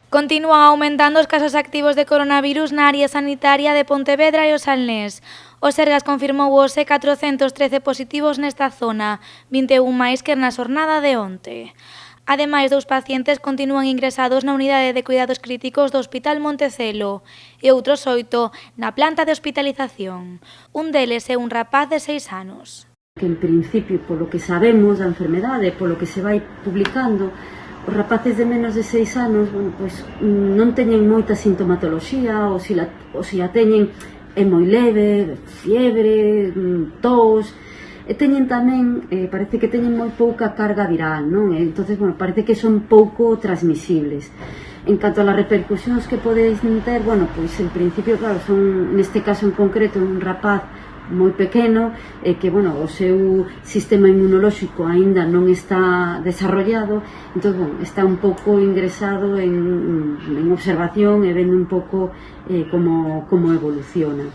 Continúan aumentando os casos activos de coronavirus na área sanitaria de Pontevedra e o Salnés. O Sergas confirmou hoxe 413 positivos nesta zona, 21 máis que na xornada de onte. Ademais, 2 pacientes continúan ingresados na unidade de cuidados críticos do Hospital Montecelo e outros 8 na planta de hospitalización. Un deles é un rapaz de 6 anos. Que en principio, polo que sabemos da enfermedade, polo que se vai publicando, os rapaces de menos de 6 anos, pois, non teñen moita sintomatoloxía, ou se a teñen é moi leve, fiebre, tos, e teñen tamén, parece que teñen moi pouca carga viral, non? Entonces, parece que son pouco transmisibles. En canto a las repercusións que poden ter, pois en principio, claro, son, neste caso en concreto, un rapaz moi pequeno, que, o seu sistema inmunolóxico aínda non está desarrollado, entón, está un pouco ingresado en observación e vendo un pouco como evoluciona.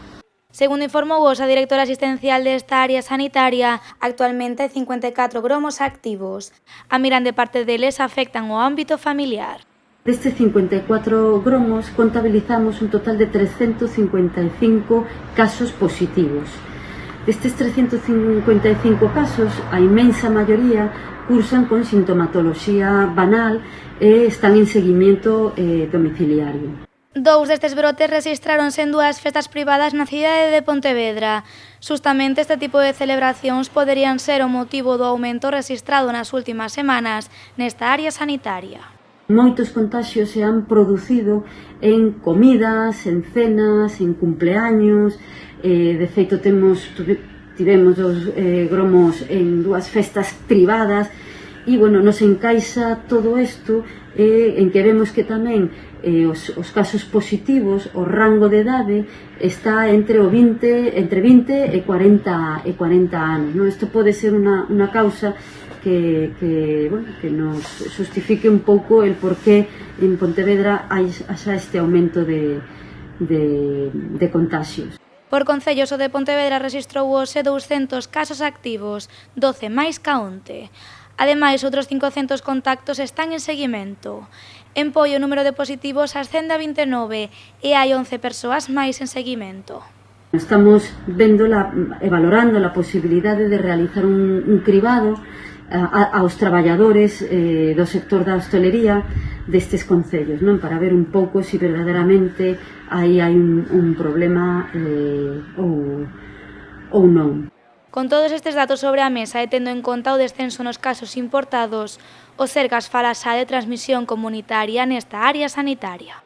Segundo informou hoxe a directora asistencial desta área sanitaria, actualmente hai 54 gromos activos. A mirande parte deles afectan o ámbito familiar. Destes 54 gromos contabilizamos un total de 355 casos positivos. Destes 355 casos, a inmensa maioría cursan con sintomatoloxía banal e están en seguimento domiciliario. 2 destes brotes rexistráronse en 2 festas privadas na cidade de Pontevedra. Justamente este tipo de celebracións poderían ser o motivo do aumento rexistrado nas últimas semanas nesta área sanitaria. Moitos contaxios se han producido en comidas, en cenas, en cumpleaños. De feito, tivemos 2 gromos en 2 festas privadas e, nos encaixa todo isto en que vemos que tamén os casos positivos, o rango de idade está entre 20 e 40 anos. Isto pode ser unha causa que nos justifique un pouco el porqué en Pontevedra hai xa este aumento de contagios. Por concellos, o de Pontevedra rexistrou hoxe 200 casos activos, 12 máis ca onte. Ademais, outros 500 contactos están en seguimento. En Poi, o número de positivos ascende a 29 e hai 11 persoas máis en seguimento. Estamos e valorando a posibilidade de realizar un cribado aos traballadores do sector da hostelería destes concellos, para ver un pouco se verdadeiramente aí hai un problema ou non. Con todos estes datos sobre a mesa e tendo en conta o descenso nos casos importados, o Sergas fala xa de transmisión comunitaria nesta área sanitaria.